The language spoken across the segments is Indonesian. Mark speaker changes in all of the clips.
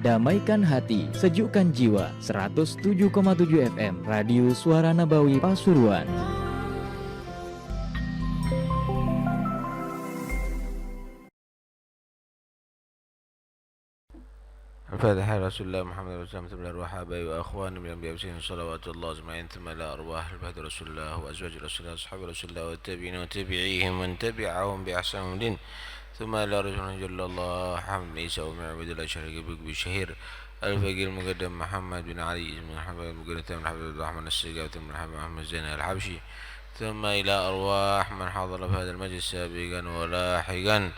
Speaker 1: Damaikan hati, sejukkan jiwa. 107,7 FM Radio Suara Nabawi Pasuruan.
Speaker 2: الفاتحة رسول الله محمد رسول الله من الرحابة وأخواني من الأنبياء والمرسلين صلوات الله أجمعين ثم إلى أرواح البهد رسول الله وأزواج رسول الله وأصحاب رسول الله والتابعين وتابعيهم ومن تبعهم بإحسان الدين ثم إلى رسول جل الله حمد عيسى ومعبد الله شريك بشهير الفقير المقدم محمد بن علي بن محمد المقدم محمد بن الرحمن السيقاوي بن محمد زين الحبشي ثم إلى أرواح من حضر في هذا المجلس سابقا ولاحقا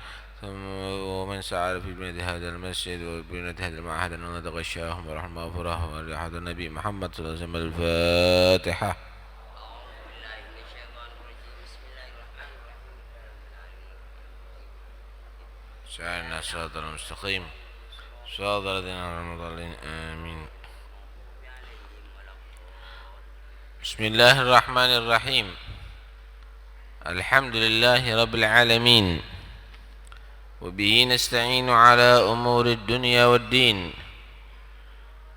Speaker 2: ومن سعى في بناء هذا المسجد وبناء هذا المعهد أن نتغشاهم ورحمة وفرح ولحد النبي محمد صلى الله عليه وسلم. الفاتحة. سعينا الصراط المستقيم صراط الذين أنعمت عليهم آمين. بسم الله الرحمن الرحيم. الحمد لله رب العالمين وبه نستعين على أمور الدنيا والدين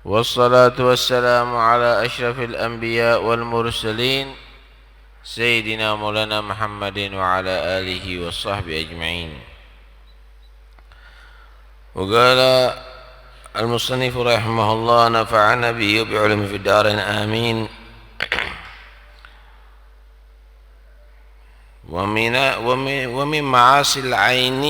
Speaker 2: والصلاة والسلام على أشرف الأنبياء والمرسلين سيدنا مولانا محمد وعلى آله وصحبه أجمعين. وقال المصنف رحمه الله نفعنا به وبعلم في الدارين آمين. ومن معاصي العين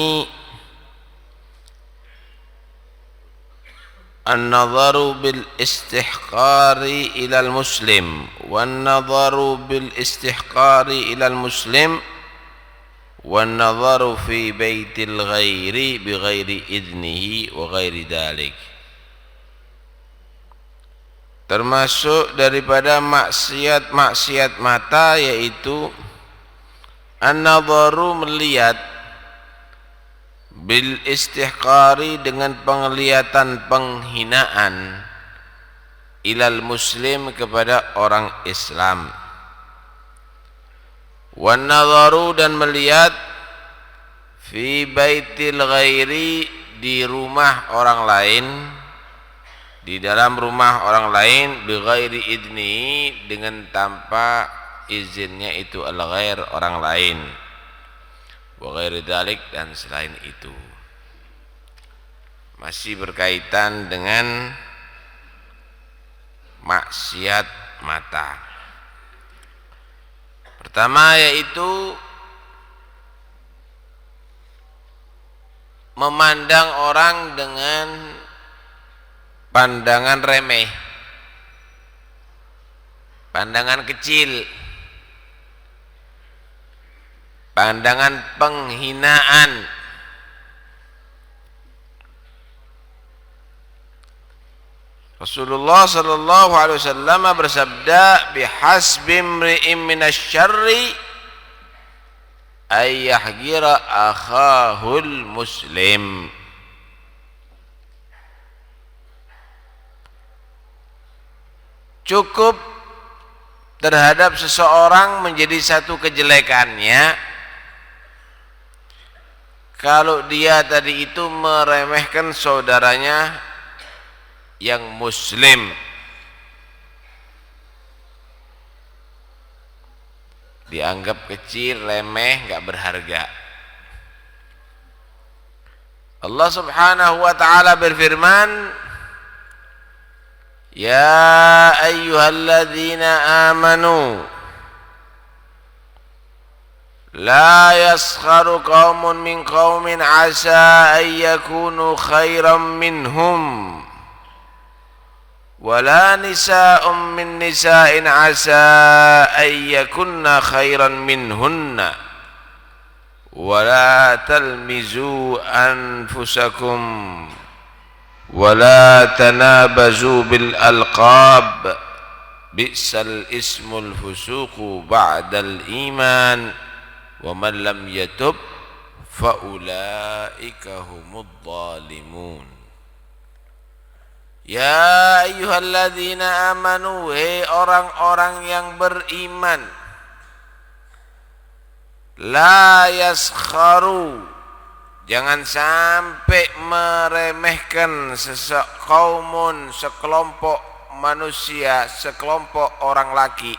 Speaker 2: النظر بالاستحقار إلى المسلم والنظر بالاستحقار إلى المسلم والنظر في بيت الغير بغير إذنه وغير ذلك. Termasuk daripada maksiat mata yaitu an-nadharu melihat bil istihqari dengan penglihatan penghinaan ilal muslim kepada orang Islam, wan nadharu dan melihat fi baitil ghairi di rumah orang lain, di dalam rumah orang lain, bi ghairi idni dengan tanpa izinnya itu al-ghair orang lain, wa ghairi dzalik dan selain itu. Masih berkaitan dengan maksiat mata. Pertama yaitu memandang orang dengan pandangan remeh, pandangan kecil, pandangan penghinaan. Rasulullah sallallahu alaihi wasallam bersabda, bihasbi imri'in minasyarri ay yahgira akhahul muslim. Cukup terhadap seseorang menjadi satu kejelekannya kalau dia tadi itu meremehkan saudaranya yang muslim. Dianggap kecil, remeh, enggak berharga. Allah Subhanahu wa taala berfirman, ya ayyuhalladzina amanu la yaskharu qaumun min qaumin asa an yakunu khairan minhum wala nisa'un min nisa'in asa an yakunna khairan minhunna wala talmizu anfusakum wala tanabazu bil alqab bi'sal ismul fusuqu ba'dal iman wa man lam yatub fa ulaika humud dhalimun. Ya ayyuhalladzina amanu, hei orang-orang yang beriman, La yaskharu, jangan sampai meremehkan sekelompok manusia, sekelompok orang laki,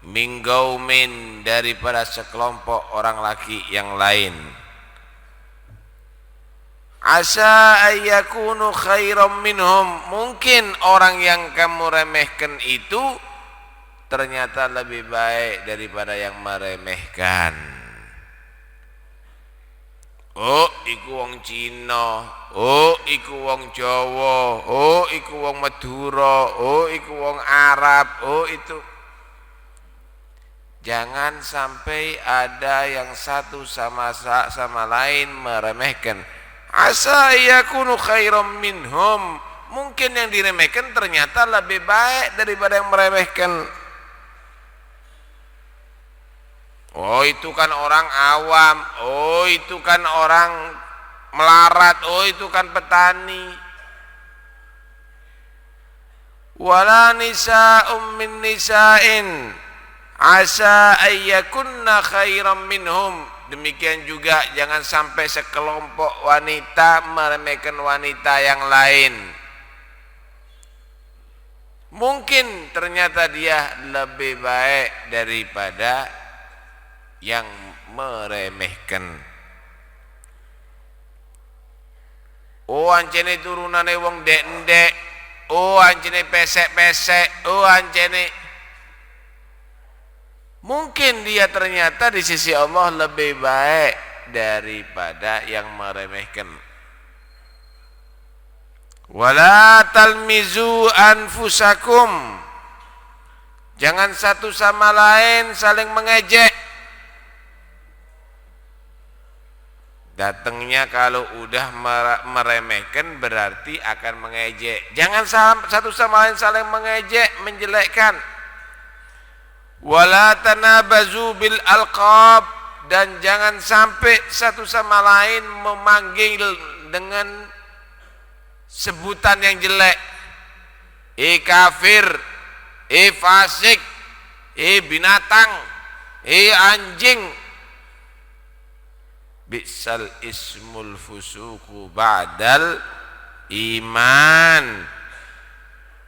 Speaker 2: min qaumin, daripada sekelompok orang laki yang lain. Asa ayyakunu khairam minhum, mungkin orang yang kamu remehkan itu ternyata lebih baik daripada yang meremehkan. Oh, iku wong Cina, oh iku wong Jawa, oh iku wong Madura, oh iku wong Arab, oh itu. Jangan sampai ada yang satu sama lain meremehkan. Asa yakunu khairam minhum, mungkin yang diremehkan ternyata lebih baik daripada yang meremehkan. Oh itu kan orang awam, oh itu kan orang melarat, oh itu kan petani. Wala nisa'um min nisa'in asa ayyakunna khairam minhum. Demikian juga jangan sampai sekelompok wanita meremehkan wanita yang lain. Mungkin ternyata dia lebih baik daripada yang meremehkan. Oh ancene turunane wong ndek-ndek, oh ancene pesek-pesek, oh ancene. Mungkin dia ternyata di sisi Allah lebih baik daripada yang meremehkan. Wala talmizu anfusakum, jangan satu sama lain saling mengejek. Datangnya kalau udah meremehkan berarti akan mengejek. Jangan satu sama lain saling mengejek, menjelekkan. Wala tanabazu bil alqab, dan jangan sampai satu sama lain memanggil dengan sebutan yang jelek. Kafir, fasik, binatang, anjing. Bi'sal ismul fusuku ba'dal iman.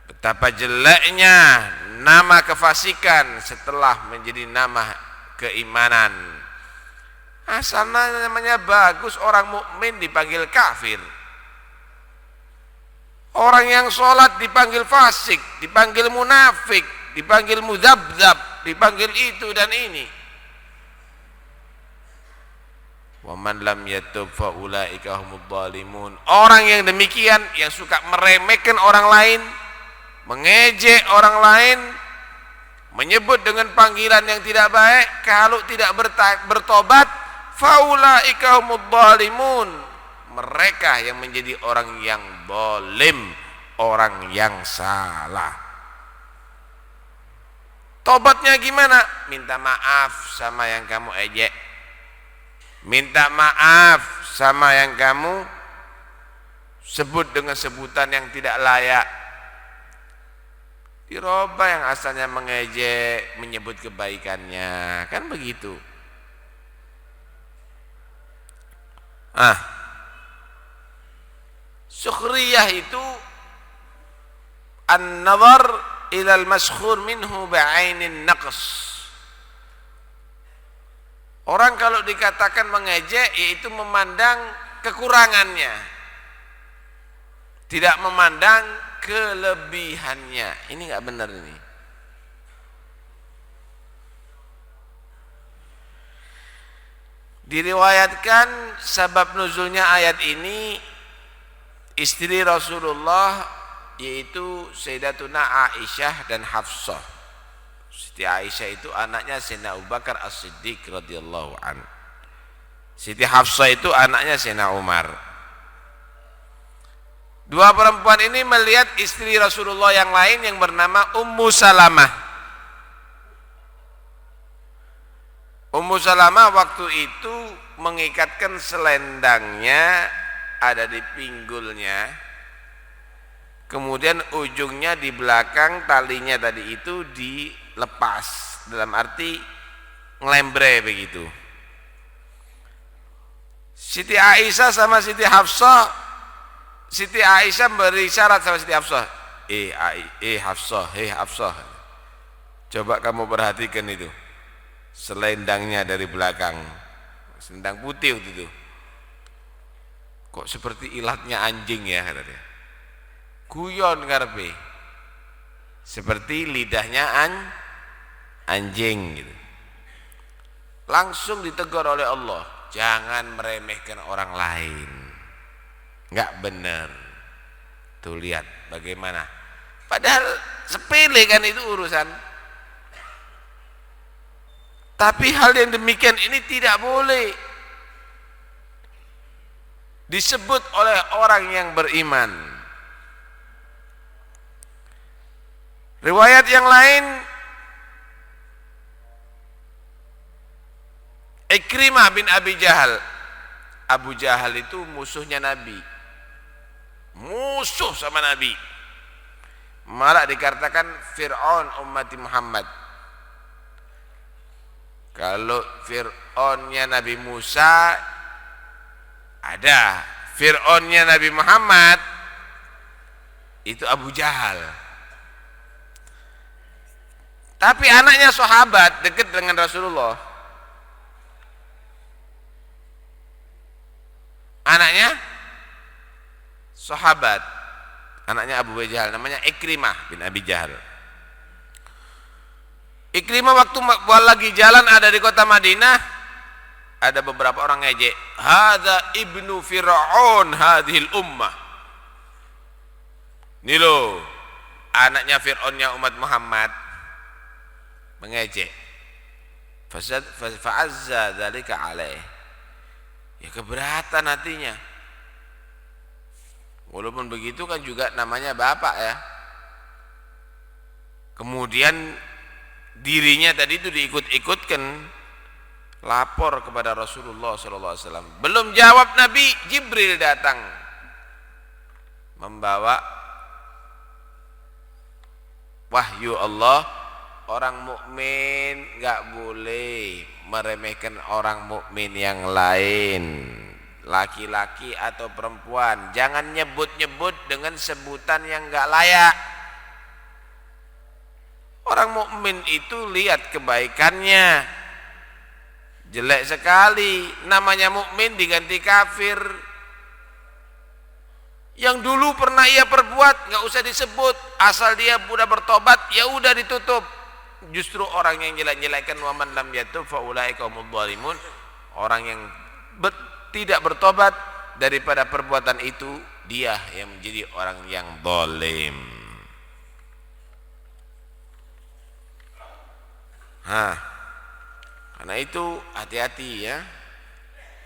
Speaker 2: Betapa jeleknya nama kefasikan setelah menjadi nama keimanan. Asalnya namanya bagus, orang mukmin dipanggil kafir. Orang yang sholat dipanggil fasik, dipanggil munafik, dipanggil mudzabdzab, dipanggil itu dan ini. Wa man lam yatub fa ulaika humudz zalimun. Orang yang demikian, yang suka meremehkan orang lain, mengejek orang lain, menyebut dengan panggilan yang tidak baik, kalau tidak bertobat, fa ulaika humudz zalimun. Mereka yang menjadi orang yang zalim, orang yang salah. Tobatnya gimana? Minta maaf sama yang kamu ejek. Minta maaf sama yang kamu sebut dengan sebutan yang tidak layak. Dirubah yang asalnya mengejek, menyebut kebaikannya, kan begitu. Sukhriyah itu an-nazar ilal maskhur minhu bi'ainin naqs. Orang kalau dikatakan mengejek, yaitu memandang kekurangannya, tidak memandang kelebihannya. Ini nggak benar ini. Diriwayatkan sebab nuzulnya ayat ini, istri Rasulullah yaitu Sayyidatuna Aisyah dan Hafsah. Siti Aisyah itu anaknya Sayyidina Abu Bakar As-Siddiq radhiyallahu an. Siti Hafsah itu anaknya Sayyidina Umar. Dua perempuan ini melihat istri Rasulullah yang lain yang bernama Ummu Salamah. Ummu Salamah waktu itu mengikatkan selendangnya ada di pinggulnya, kemudian ujungnya di belakang talinya tadi itu dilepas, dalam arti ngelembre begitu. Siti Aisyah sama Siti Hafsah, Siti Aisyah beri syarat sama Siti Hafsah, Hafsah, coba kamu perhatikan itu selendangnya dari belakang, selendang putih itu, kok seperti ilatnya anjing ya, kata dia. Guyon ngarepe, seperti lidahnya anjing gitu. Langsung ditegur oleh Allah, jangan meremehkan orang lain, nggak benar. Tuh lihat bagaimana, padahal sepele kan itu urusan, tapi hal yang demikian ini tidak boleh disebut oleh orang yang beriman. Riwayat yang lain, Ikrimah bin Abi Jahal. Abu Jahal itu musuhnya Nabi, musuh sama Nabi, malah dikatakan Fir'aun ummati Muhammad. Kalau Fir'aunnya Nabi Musa ada, Fir'aunnya Nabi Muhammad itu Abu Jahal. Tapi anaknya sahabat, dekat dengan Rasulullah. Anaknya sahabat, anaknya Abu Jahal, namanya Ikrimah bin Abi Jahal. Ikrimah waktu lagi jalan ada di kota Madinah, ada beberapa orang ngejek, hadza ibnu Fir'aun hadhil ummah. Ini loh anaknya Fir'aunnya umat Muhammad, mengejek. Fa'azza dzalika alaih, ya keberatan hatinya. Walaupun begitu kan juga namanya bapak ya. Kemudian dirinya tadi itu diikut-ikutkan, lapor kepada Rasulullah SAW. Belum jawab Nabi, Jibril datang membawa wahyu Allah. Orang mukmin nggak boleh meremehkan orang mukmin yang lain, laki-laki atau perempuan. Jangan nyebut-nyebut dengan sebutan yang nggak layak. Orang mukmin itu lihat kebaikannya, jelek sekali namanya mukmin diganti kafir. Yang dulu pernah ia perbuat nggak usah disebut, asal dia sudah bertobat ya udah ditutup. Justru orang yang jelek-jelekkan wa man lam yatub fa ulaika humudz zalimun, orang yang tidak bertobat daripada perbuatan itu, dia yang menjadi orang yang zalim. Karena itu hati-hati ya,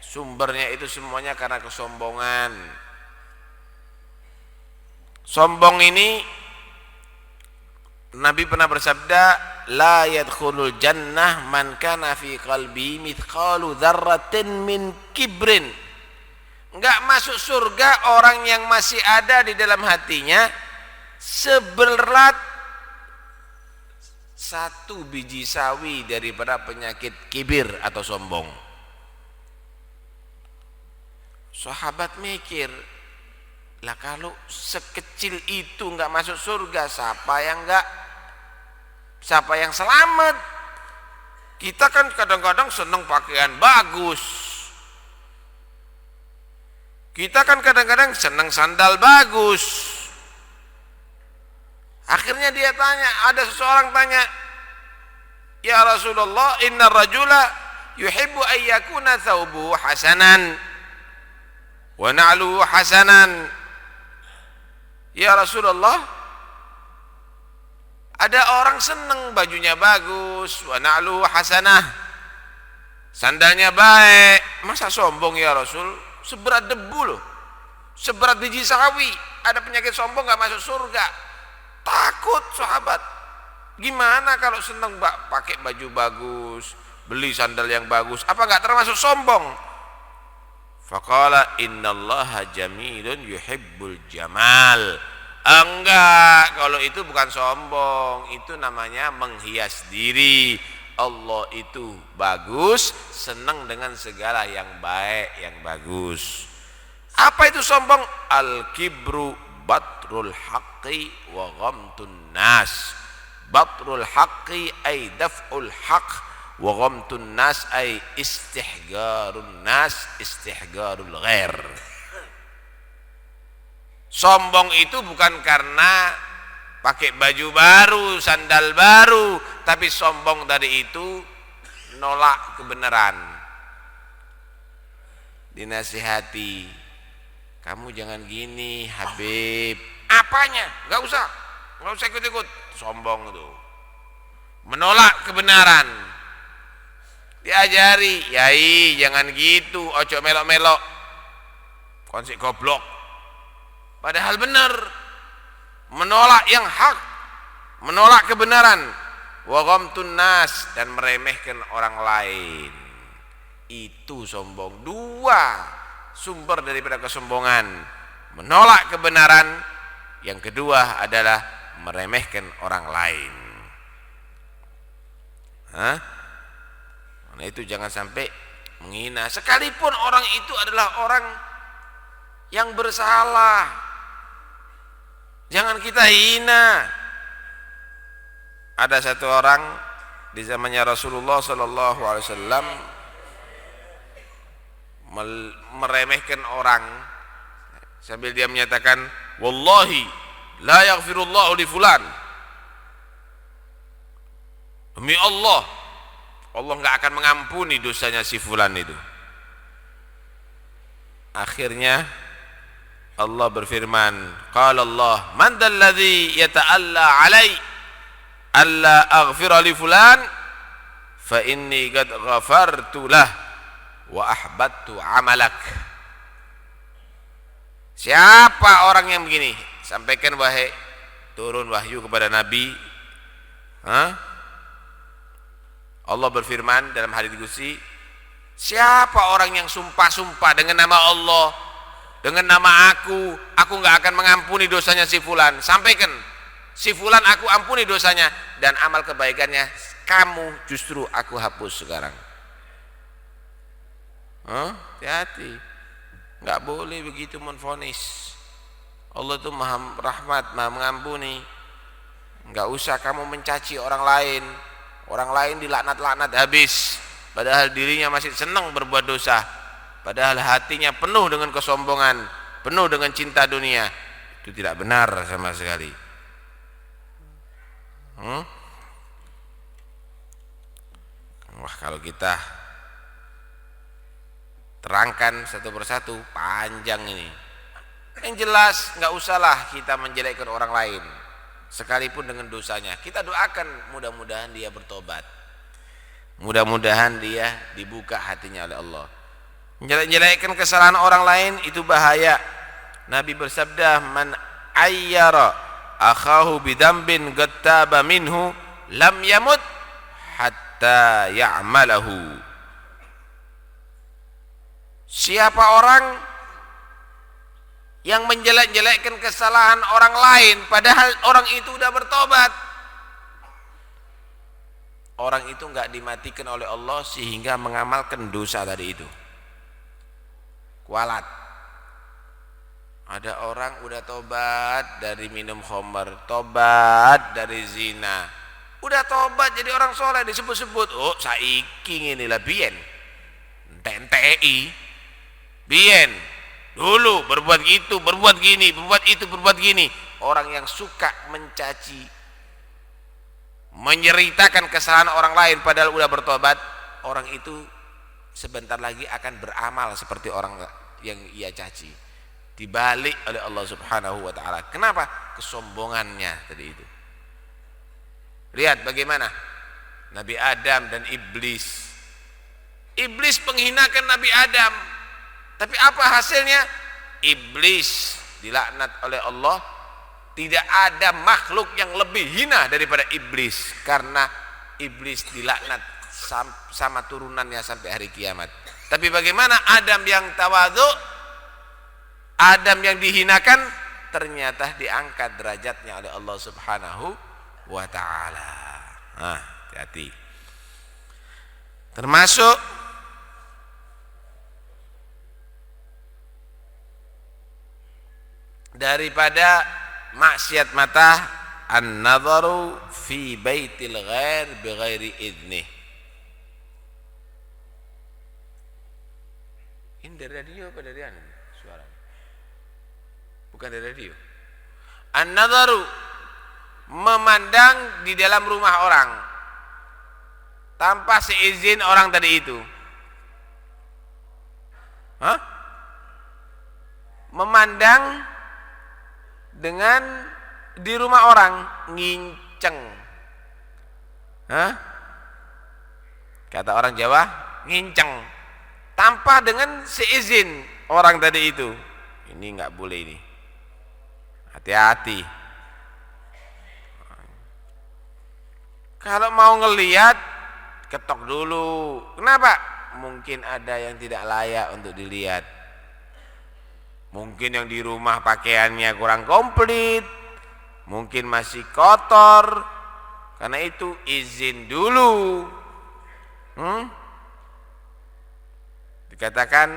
Speaker 2: sumbernya itu semuanya karena kesombongan. Sombong ini Nabi pernah bersabda, la yadkhulul jannah man kana fi qalbi mithqalu dzarratin min kibrin. Enggak masuk surga orang yang masih ada di dalam hatinya seberat satu biji sawi daripada penyakit kibir atau sombong. Sahabat mikir, lah kalau sekecil itu enggak masuk surga, siapa yang selamat? Kita kan kadang-kadang senang pakaian bagus, kita kan kadang-kadang senang sandal bagus. Akhirnya dia tanya, ada seseorang tanya, ya Rasulullah, inna rajula yuhibbu ayyakuna thawbuhu hasanan wa na'luhu hasanan. Ya Rasulullah, ada orang senang bajunya bagus, wa na'luhu hasanah, sandalnya baik. Masa sombong ya Rasul? Seberat debu loh, seberat biji sawi. Ada penyakit sombong gak masuk surga. Takut sahabat, gimana kalau senang pakai baju bagus, beli sandal yang bagus, apa gak termasuk sombong? Faqala innallaha jamilun yuhibbul jamal. Enggak, kalau itu bukan sombong, itu namanya menghias diri. Allah itu bagus, senang dengan segala yang baik, yang bagus. Apa itu sombong? Al-kibru batrul haqqi wa ghamtun nas. Batrul haqqi ay daf'ul haqq wa ghamtun nas ay istihgarun nas, istihgarul ghair. Sombong itu bukan karena pakai baju baru, sandal baru, tapi sombong tadi itu nolak kebenaran. Dinasihati, kamu jangan gini Habib. Apanya? Gak usah ikut-ikut. Sombong itu menolak kebenaran. Diajari, yai jangan gitu, ojo melok-melok, konsep goblok. Padahal benar, menolak yang hak, menolak kebenaran. Wa ghamtun nas, dan meremehkan orang lain. Itu sombong. Dua sumber daripada kesombongan: menolak kebenaran, yang kedua adalah meremehkan orang lain. Nah itu jangan sampai menghina, sekalipun orang itu adalah orang yang bersalah. Jangan kita hina. Ada satu orang di zamannya Rasulullah sallallahu alaihi wasallam meremehkan orang sambil dia menyatakan, wallahi la yaghfirullahu li fulan. Demi Allah, Allah enggak akan mengampuni dosanya si fulan itu. Akhirnya Allah berfirman, qala Allah, man dalladhi yata'alla alai alla aghfira li fulan fa inni qad ghafartu lah wa ahbattu amalak. Siapa orang yang begini? Sampaikan wahai, turun wahyu kepada Nabi. Allah berfirman dalam hadits qudsi, siapa orang yang sumpah-sumpah dengan nama Allah, dengan nama aku enggak akan mengampuni dosanya si fulan. Sampaikan, si fulan aku ampuni dosanya dan amal kebaikannya kamu justru aku hapus sekarang. Hati-hati, enggak boleh begitu menvonis. Allah itu Maha Rahmat, Maha Mengampuni. Enggak usah kamu mencaci orang lain. Orang lain dilaknat-laknat habis, padahal dirinya masih senang berbuat dosa. Padahal hatinya penuh dengan kesombongan, penuh dengan cinta dunia. Itu tidak benar sama sekali. Wah, kalau kita terangkan satu persatu panjang ini. Yang jelas nggak usahlah kita menjelekkan orang lain, sekalipun dengan dosanya. Kita doakan mudah-mudahan dia bertobat, mudah-mudahan dia dibuka hatinya oleh Allah. Menjelek-jelekkan kesalahan orang lain itu bahaya. Nabi bersabda, man ayyara akhahu bidambin gattaba minhu lam yamut hatta ya'malahu. Siapa orang yang menjelek-jelekkan kesalahan orang lain padahal orang itu sudah bertobat, orang itu enggak dimatikan oleh Allah sehingga mengamalkan dosa tadi itu. Kualat. Ada orang udah tobat dari minum khamar, tobat dari zina, udah tobat jadi orang soleh, disebut-sebut, oh saiki ngene lah biyen TNTI biyen dulu berbuat gitu, berbuat gini, berbuat itu, berbuat gini. Orang yang suka mencaci, menceritakan kesalahan orang lain padahal udah bertobat, orang itu sebentar lagi akan beramal seperti orang yang ia caci, dibalik oleh Allah Subhanahu wa taala. Kenapa? Kesombongannya tadi itu. Lihat bagaimana Nabi Adam dan iblis. Iblis menghinakan Nabi Adam, tapi apa hasilnya? Iblis dilaknat oleh Allah. Tidak ada makhluk yang lebih hina daripada iblis, karena iblis dilaknat sama turunannya sampai hari kiamat. Tapi bagaimana Adam yang tawadhu, Adam yang dihinakan, ternyata diangkat derajatnya oleh Allah Subhanahu wa taala. Hati-hati. Termasuk daripada maksiat mata an-nadharu fi baitil ghair bighairi idnih. Ini dari radio apa dari anu suara? Bukan dari radio. An-nadharu memandang di dalam rumah orang tanpa seizin orang tadi itu. Memandang dengan di rumah orang, nginceng. Kata orang Jawa, nginceng tanpa dengan seizin orang tadi itu. Ini nggak boleh ini. Hati-hati. Kalau mau ngelihat, ketok dulu. Kenapa? Mungkin ada yang tidak layak untuk dilihat. Mungkin yang di rumah pakaiannya kurang komplit, mungkin masih kotor. Karena itu izin dulu. Dikatakan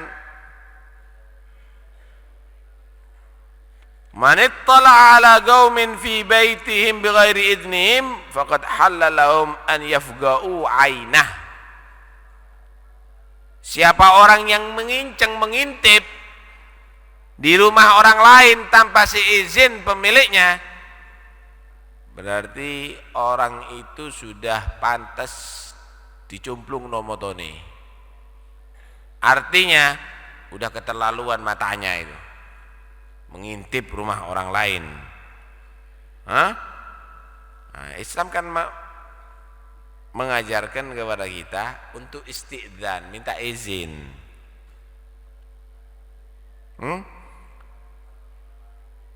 Speaker 2: man ittala ala qaumin fi baitihim bighairi idnihim faqad halla lahum an yafga'u ainah. Siapa orang yang menginceng, mengintip di rumah orang lain tanpa seizin pemiliknya, berarti orang itu sudah pantas dicumplung nomotone. Artinya udah keterlaluan matanya itu, mengintip rumah orang lain. Nah, Islam kan mengajarkan kepada kita untuk istidzan, minta izin.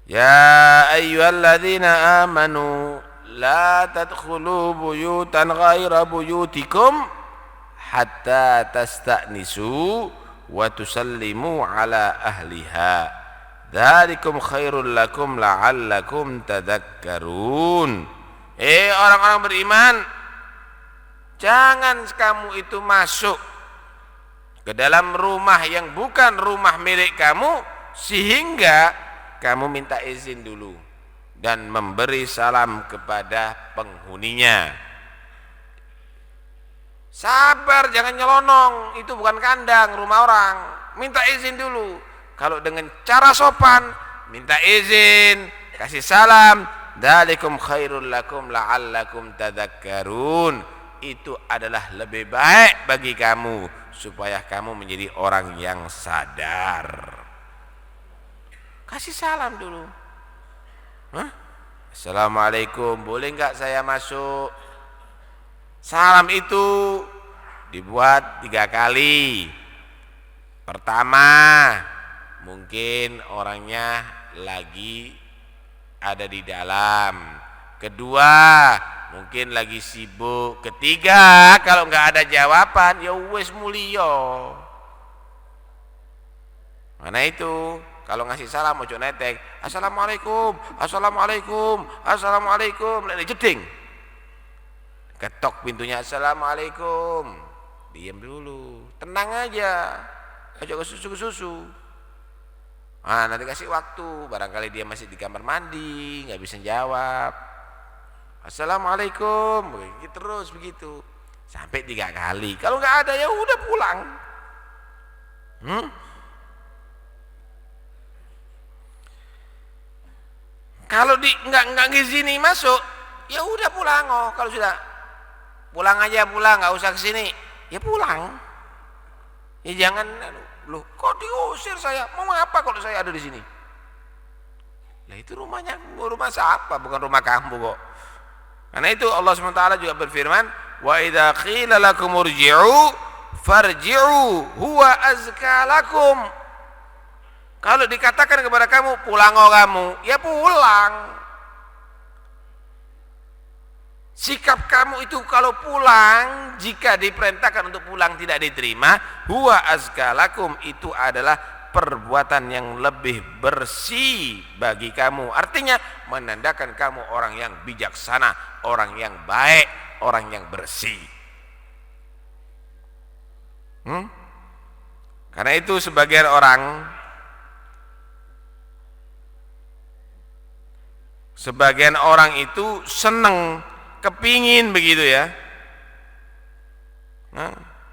Speaker 2: Ya ayyuhalladzina amanu la tadkhulu buyutan ghaira buyutikum hatta tasta'nisu wa tusallimu ala ahliha. Dzalikum khairul lakum la'allakum tadhakkarun. Orang-orang beriman, jangan kamu itu masuk ke dalam rumah yang bukan rumah milik kamu sehingga kamu minta izin dulu dan memberi salam kepada penghuninya. Sabar, jangan nyelonong, itu bukan kandang rumah orang. Minta izin dulu. Kalau dengan cara sopan, minta izin, kasih salam, dzalikum khairul lakum la'allakum tadhakkarun. Itu adalah lebih baik bagi kamu supaya kamu menjadi orang yang sadar. Kasih salam dulu. Assalamualaikum, boleh enggak saya masuk? Salam itu dibuat 3 kali. Pertama, mungkin orangnya lagi ada di dalam. Kedua, mungkin lagi sibuk. Ketiga, kalau enggak ada jawaban, ya wis mulya. Mana itu? Kalau ngasih salam ojo netek, assalamualaikum, assalamualaikum, assalamualaikum, lek jeding. Ketok pintunya, assalamualaikum. Diam dulu, tenang aja, ojo kesusu. Nanti kasih waktu, barangkali dia masih di kamar mandi, nggak bisa jawab. Assalamualaikum, begitu terus begitu, sampai 3 kali. Kalau nggak ada ya udah pulang. Kalau nggak ngizini masuk, ya udah pulang. Kalau sudah pulang aja, pulang, nggak usah kesini, ya pulang. Ya jangan, loh kok diusir saya? Mau apa kalau saya ada di sini? Lah itu rumah siapa? Bukan rumah kamu kok. Karena itu Allah SWT juga berfirman, wa idza qila lakum urji'u farji'u huwa azka lakum. Kalau dikatakan kepada kamu pulang kamu, ya pulang. Sikap kamu itu kalau pulang, jika diperintahkan untuk pulang tidak diterima, huwa azka lakum, itu adalah perbuatan yang lebih bersih bagi kamu. Artinya menandakan kamu orang yang bijaksana, orang yang baik, orang yang bersih. Karena itu sebagian orang itu seneng, kepingin begitu ya.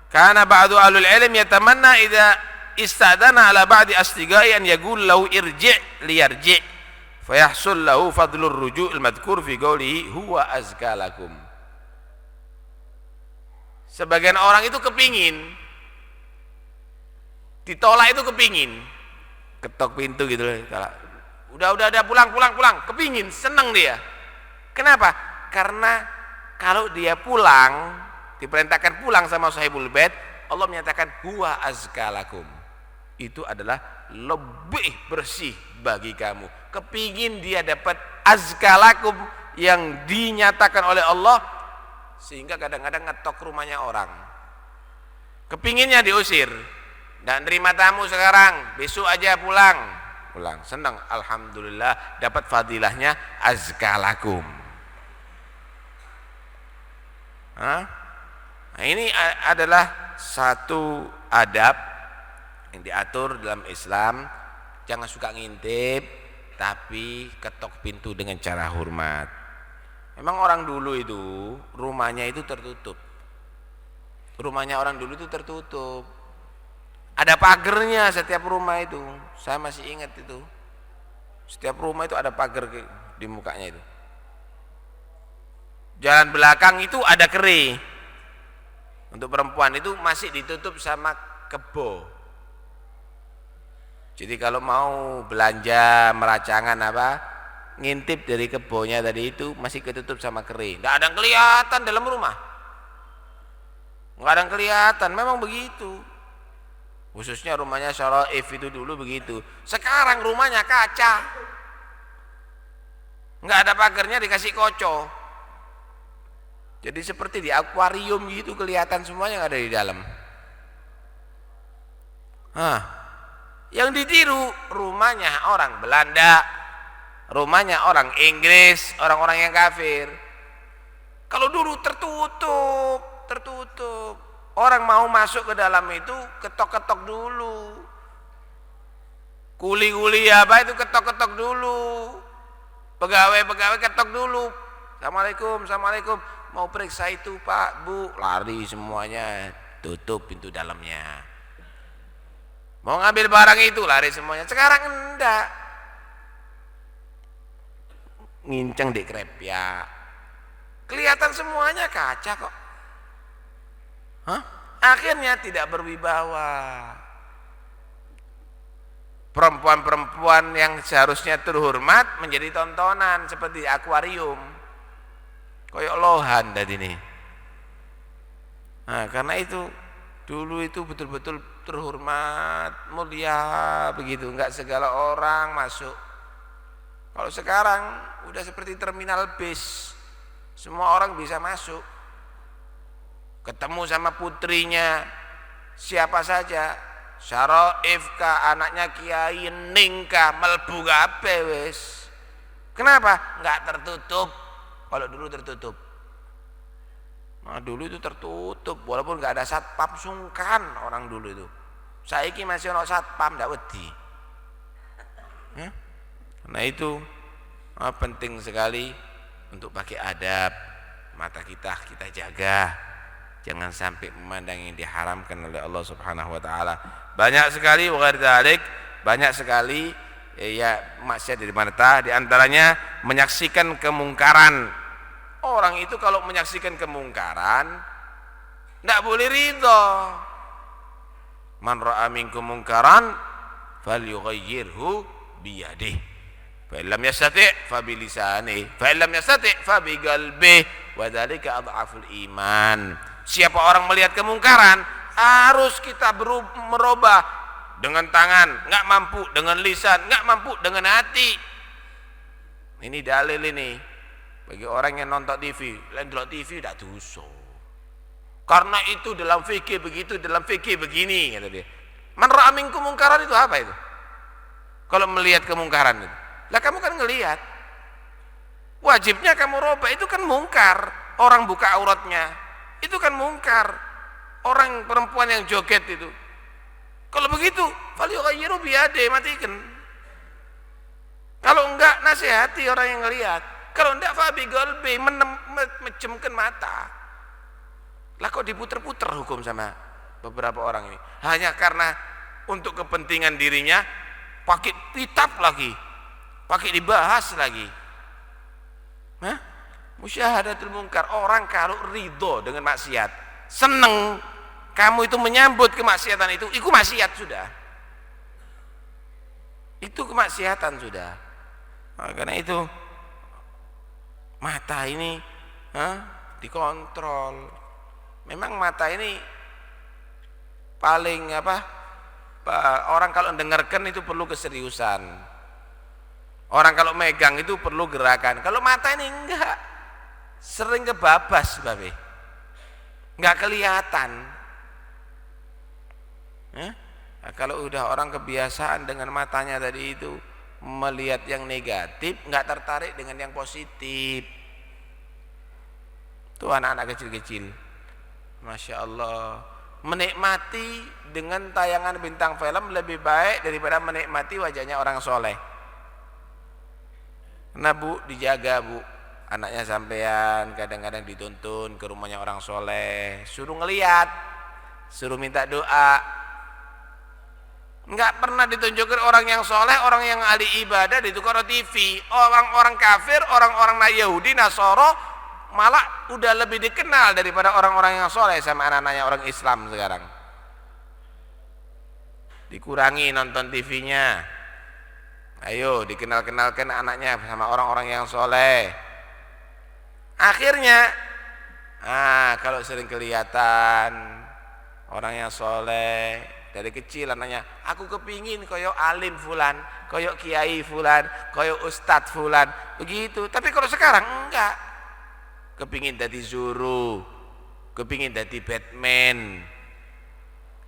Speaker 2: Karena ba'du ahlul ilm yatamanna idza istadana ala ba'di asdiqai an yaqul lau irji' liyarji' fayahsul lahu fadlur ruju'il madhkur fi qawlihi huwa azka lakum. Sebagian orang itu kepingin, ditolak itu kepingin, ketok pintu gitu loh. Udah pulang, kepingin, seneng dia. Kenapa? Karena kalau dia pulang, diperintahkan pulang sama sahibul bait, Allah menyatakan huwa azka lakum. Itu adalah lebih bersih bagi kamu. Kepingin dia dapat azka lakum yang dinyatakan oleh Allah, sehingga kadang-kadang ngetok rumahnya orang. Kepinginnya diusir, dan nerima tamu sekarang, besok aja pulang, senang, alhamdulillah dapat fadilahnya azka lakum. Nah, ini adalah satu adab yang diatur dalam Islam. Jangan suka ngintip, tapi ketok pintu dengan cara hormat. Memang orang dulu itu rumahnya itu tertutup. Rumahnya orang dulu itu tertutup. Ada pagernya setiap rumah itu. Saya masih ingat itu. Setiap rumah itu ada pagar di mukanya itu. Jalan belakang itu ada keri. Untuk perempuan itu masih ditutup sama kebo. Jadi kalau mau belanja meracangan ngintip dari kebonya tadi itu masih ketutup sama keri. Nggak ada yang kelihatan dalam rumah. Nggak ada yang kelihatan, memang begitu. Khususnya rumahnya Syaraif itu dulu begitu. Sekarang rumahnya kaca. Nggak ada pagarnya, dikasih koco. Jadi seperti di akuarium gitu, kelihatan semuanya yang ada di dalam. Yang ditiru rumahnya orang Belanda, rumahnya orang Inggris, orang-orang yang kafir. Kalau dulu tertutup. Orang mau masuk ke dalam itu ketok-ketok dulu. Kuli-kuli itu ketok-ketok dulu. Pegawai-pegawai ketok dulu. Assalamualaikum. Mau periksa itu Pak, Bu. Lari semuanya, tutup pintu dalamnya. Mau ngambil barang itu, lari semuanya. Sekarang enggak. Nginceng di krepia. Kelihatan semuanya kaca kok. Akhirnya tidak berwibawa. Perempuan-perempuan yang seharusnya terhormat menjadi tontonan seperti akuarium. Koyok lohan tadi nih. Karena itu dulu itu betul-betul terhormat, mulia begitu, enggak segala orang masuk. Kalau sekarang udah seperti terminal bis, semua orang bisa masuk. Ketemu sama putrinya siapa saja, Syaraif kah, anaknya Kiai Ning kah, melbu kabeh wis. Kenapa? Enggak tertutup. Kalau dulu tertutup. Dulu itu tertutup, walaupun enggak ada satpam, sungkan orang dulu itu. Saiki masih ono satpam ndak wedi. Nah itu penting sekali untuk pakai adab. Mata kita jaga. Jangan sampai memandang yang diharamkan oleh Allah Subhanahu wa taala. Banyak sekali banyak sekali maksiat dari mata, di antaranya menyaksikan kemungkaran. Orang itu kalau menyaksikan kemungkaran enggak boleh ridho. Man ra'a minkum munkaran falyughayyirhu biyadihi. Fa illam yastati' fa bilisanihi, fa illam yastati' fa biqalbihi, wa dzalika adhaful iman. Siapa orang melihat kemungkaran, harus kita merubah dengan tangan, enggak mampu dengan lisan, enggak mampu dengan hati. Ini dalil ini. Bagi orang yang nonton TV, lain nonton TV tidak dosa. Karena itu dalam fikih begitu, dalam fikih begini, kata dia. Man ra'a minkum mungkaran itu apa itu? Kalau melihat kemungkaran itu, lah kamu kan ngelihat. Wajibnya kamu robah, itu kan mungkar. Orang buka auratnya, itu kan mungkar. orang perempuan yang joget itu. Kalau begitu, falyughayyiru biyadihi, matikan. Kalau enggak, nasihati orang yang ngelihat. Kalau enggak, fa bi qalbi, mejemkan mata. Lah kok diputer-puter hukum sama beberapa orang ini? Hanya karena untuk kepentingan dirinya, pakai kitab lagi, pakai dibahas lagi. Hah? Musyahadatul munkar. Orang kalau ridho dengan maksiat, seneng kamu itu menyambut kemaksiatan itu maksiat sudah. Itu kemaksiatan sudah. Nah, karena itu mata ini dikontrol. Memang mata ini paling orang kalau dengarkan itu perlu keseriusan. Orang kalau megang itu perlu gerakan. Kalau mata ini enggak, sering kebabas babe, enggak kelihatan. Nah, kalau udah orang kebiasaan dengan matanya tadi itu melihat yang negatif, enggak tertarik dengan yang positif. Tuh anak-anak kecil-kecil, Masya Allah, menikmati dengan tayangan bintang film lebih baik daripada menikmati wajahnya orang soleh. Nah Bu, dijaga Bu, anaknya sampean kadang-kadang dituntun ke rumahnya orang soleh, suruh ngeliat, suruh minta doa. Enggak pernah ditunjukkan orang yang soleh, orang yang ahli ibadah ditukar TV. Orang-orang kafir, orang-orang Yahudi, Nasoro malah udah lebih dikenal daripada orang-orang yang soleh sama anak-anaknya orang Islam sekarang. Dikurangi nonton TV-nya. Ayo dikenal-kenalkan anaknya sama orang-orang yang soleh. Akhirnya, kalau sering kelihatan orang yang soleh dari kecil anaknya, aku kepingin koyok alim fulan, koyok kiai fulan, koyok ustadz fulan, begitu. Tapi kalau sekarang enggak, kepingin jadi Zuru, kepingin jadi Batman,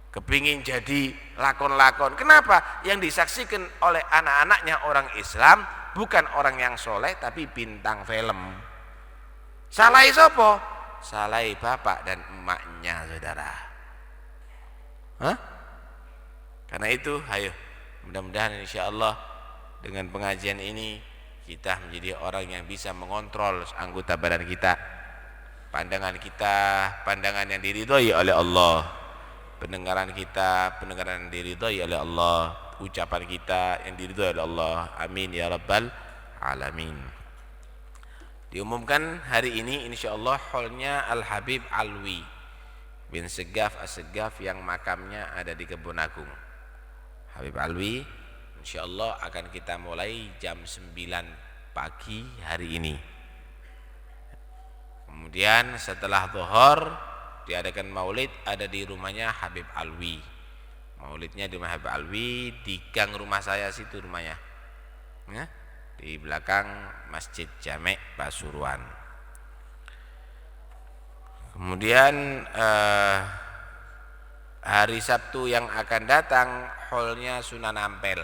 Speaker 2: kepingin jadi lakon-lakon. Kenapa? Yang disaksikan oleh anak-anaknya orang Islam bukan orang yang soleh tapi bintang film. Salai sopo? Salai bapak dan emaknya, saudara. Hah? Karena itu, ayo, mudah-mudahan insya Allah dengan pengajian ini kita menjadi orang yang bisa mengontrol anggota badan kita, pandangan kita, pandangan yang diridhoi oleh Allah, pendengaran kita, pendengaran yang diridhoi oleh Allah, ucapan kita yang diridhoi oleh Allah. Amin ya rabbal alamin. Diumumkan hari ini insya Allah holnya Al Habib Alwi bin Segaf As-Segaf yang makamnya ada di Kebun Agung. Habib Alwi insya Allah akan kita mulai jam 9 pagi hari ini. Kemudian setelah zuhur diadakan maulid ada di rumahnya Habib Alwi. Maulidnya di rumah Habib Alwi di gang rumah saya situ rumahnya, di belakang Masjid Jamek Pasuruan. Kemudian hari Sabtu yang akan datang holnya Sunan Ampel,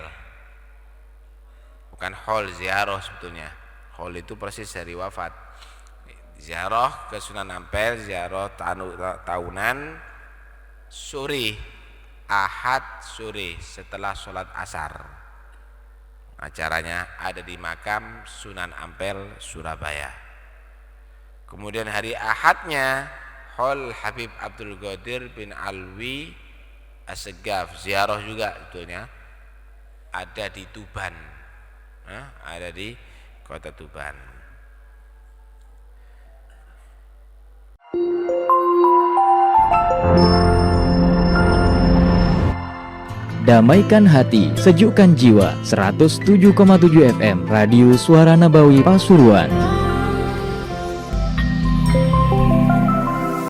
Speaker 2: bukan hol ziarah sebetulnya. Hol itu persis hari wafat. Ziarah ke Sunan Ampel, ziarah tahunan sore, Ahad sore setelah sholat asar. Acaranya ada di makam Sunan Ampel Surabaya. Kemudian hari Ahadnya hol Habib Abdul Qadir bin Alwi As-Segaf, ziarah juga sebetulnya, ada di Tuban, ada di kota Tuban.
Speaker 1: Damaikan hati, sejukkan jiwa. 107,7 FM Radio Suara Nabawi Pasuruan.